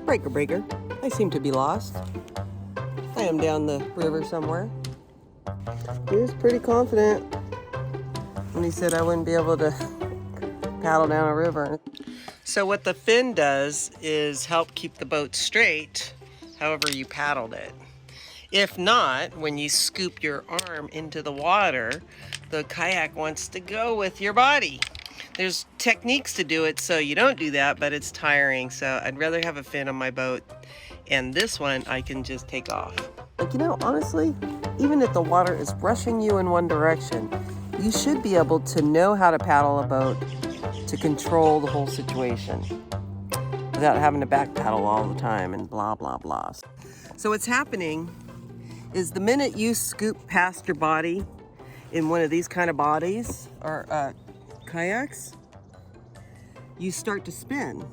Breaker, breaker. I seem to be lost. I am down the river somewhere. He was pretty confident when he said I wouldn't be able to paddle down a river. So what the fin does is help keep the boat straight however you paddled it. If not, when you scoop your arm into the water, the kayak wants to go with your body. There's techniques to do it so you don't do that, but it's tiring. So I'd rather have a fin on my boat. And this one I can just take off. Like, you know, honestly, even if the water is rushing you in one direction, you should be able to know how to paddle a boat to control the whole situation without having to back paddle all the time and blah, blah, blah. So what's happening is the minute you scoop past your body in one of these kind of bodies or kayaks, you start to spin.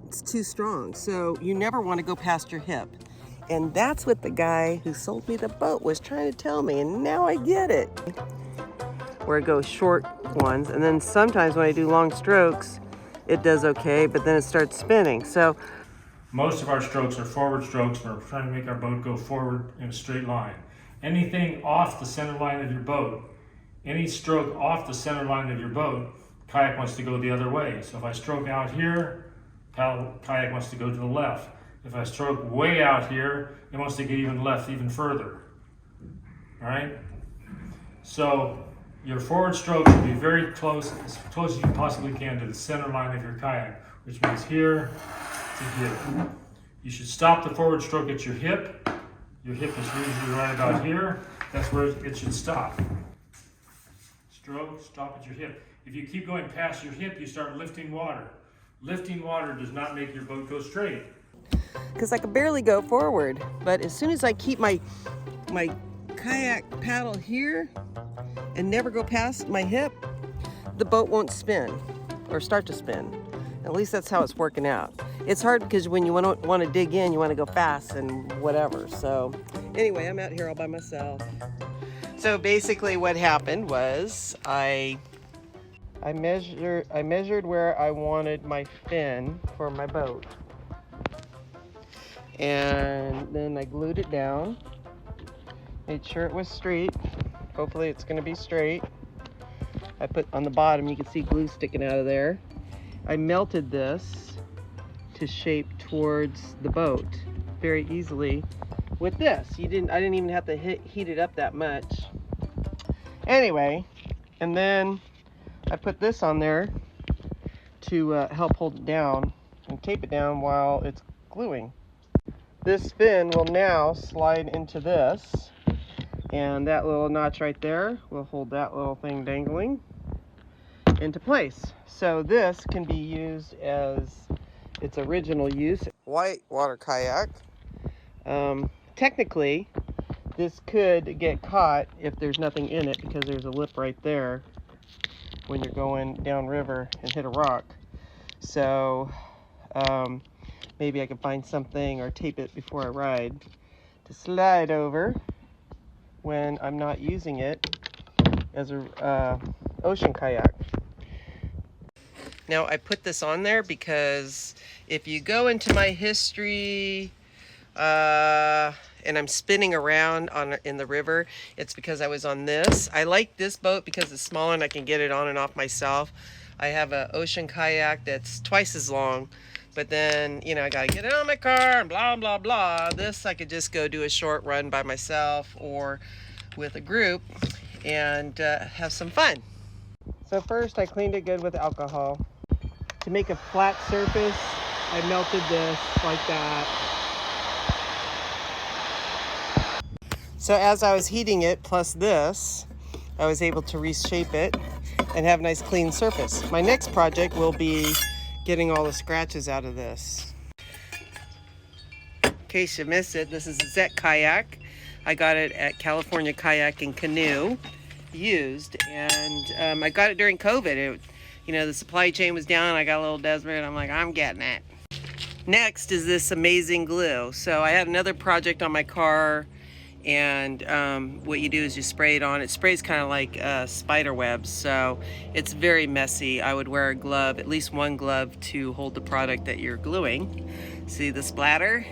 It's too strong. So you never want to go past your hip. And that's what the guy who sold me the boat was trying to tell me, and now I get it. Where I go short ones, and then sometimes when I do long strokes, it does okay, but then it starts spinning. So most of our strokes are forward strokes. We're trying to make our boat go forward in a straight line. Anything off the center line of your boat, any stroke off the center line of your boat, kayak wants to go the other way. So if I stroke out here, kayak wants to go to the left. If I stroke way out here, it wants to get even left, even further. All right? So your forward stroke should be very close, as close as you possibly can to the center line of your kayak, which means here to here. You should stop the forward stroke at your hip. Your hip is usually right about here. That's where it should stop. Stroke, stop at your hip. If you keep going past your hip, you start lifting water. Lifting water does not make your boat go straight. Because I can barely go forward, but as soon as I keep my kayak paddle here and never go past my hip, the boat won't spin or start to spin. At least that's how it's working out. It's hard because when you want to dig in, you want to go fast and whatever. So anyway, I'm out here all by myself. So basically what happened was I measured where I wanted my fin for my boat. And then I glued it down, made sure it was straight. Hopefully it's gonna be straight. I put on the bottom, you can see glue sticking out of there. I melted this to shape towards the boat very easily with this. I didn't even have to heat it up that much. Anyway, and then I put this on there to help hold it down and tape it down while it's gluing. This fin will now slide into this, and that little notch right there will hold that little thing dangling into place. So this can be used as its original use. Whitewater kayak. Technically, this could get caught if there's nothing in it because there's a lip right there when you're going downriver and hit a rock. So maybe I can find something or tape it before I ride to slide over when I'm not using it as a ocean kayak. Now I put this on there because if you go into my history and I'm spinning around in the river, it's because I was on this. I like this boat because it's smaller and I can get it on and off myself. I have an ocean kayak that's twice as long, but then, you know, I gotta get it on my car and blah, blah, blah. This, I could just go do a short run by myself or with a group and have some fun. So first I cleaned it good with alcohol. To make a flat surface, I melted this like that. So as I was heating it, plus this, I was able to reshape it and have a nice clean surface. My next project will be getting all the scratches out of this. In case you missed it, this is a Zet kayak. I got it at California Kayak and Canoe, used, and I got it during COVID. You know, the supply chain was down, I got a little desperate, I'm like, I'm getting it. Next is this amazing glue. So I had another project on my car And what you do is you spray it on. It sprays kind of like spider webs, so it's very messy. I would wear a glove, at least one glove, to hold the product that you're gluing. See the splatter?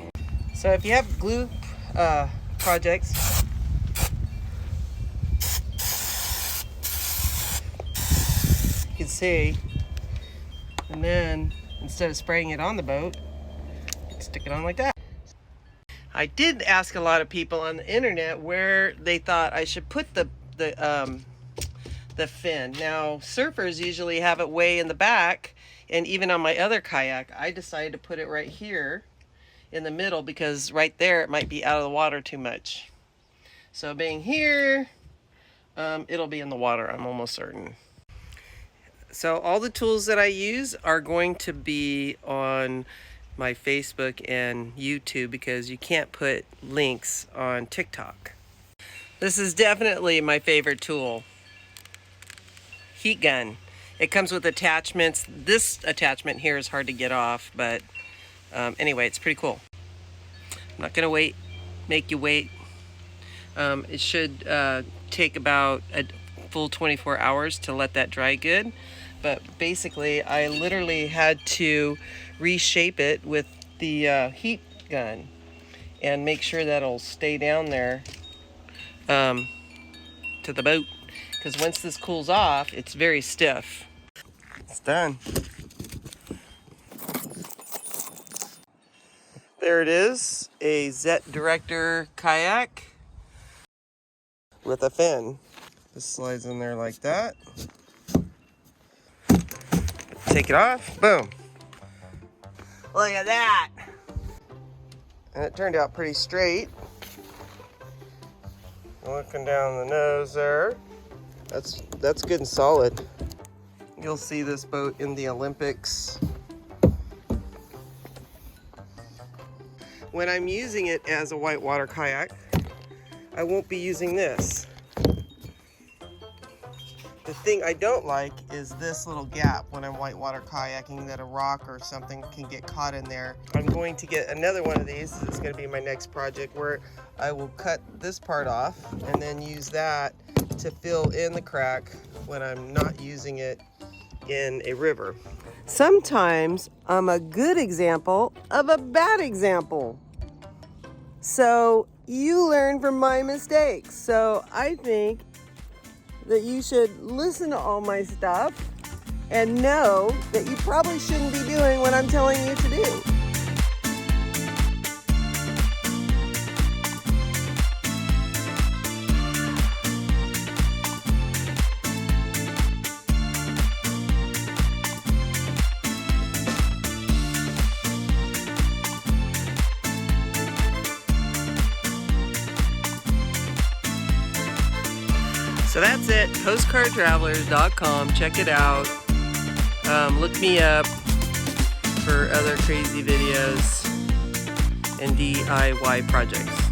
So if you have glue projects, you can see, and then instead of spraying it on the boat, stick it on like that. I did ask a lot of people on the internet where they thought I should put the fin. Now, surfers usually have it way in the back, and even on my other kayak, I decided to put it right here in the middle because right there it might be out of the water too much. So being here, it'll be in the water, I'm almost certain. So all the tools that I use are going to be on my Facebook and YouTube because you can't put links on TikTok. This is definitely my favorite tool. Heat gun. It comes with attachments. This attachment here is hard to get off, but anyway, it's pretty cool. I'm not gonna make you wait. It should take about a full 24 hours to let that dry good. But basically, I literally had to reshape it with the heat gun and make sure that it'll stay down there to the boat. Because once this cools off, it's very stiff. It's done. There it is, a Zet Director kayak with a fin. This slides in there like that. Take it off, boom. Look at that. And it turned out pretty straight. Looking down the nose there. That's good and solid. You'll see this boat in the Olympics. When I'm using it as a whitewater kayak, I won't be using this. The thing I don't like is this little gap when I'm whitewater kayaking, that a rock or something can get caught in there. I'm going to get another one of these. This is going to be my next project where I will cut this part off and then use that to fill in the crack when I'm not using it in a river. Sometimes I'm a good example of a bad example. So you learn from my mistakes. So I think that you should listen to all my stuff and know that you probably shouldn't be doing what I'm telling you to do. So that's it, postcardtravelers.com. Check it out. Look me up for other crazy videos and DIY projects.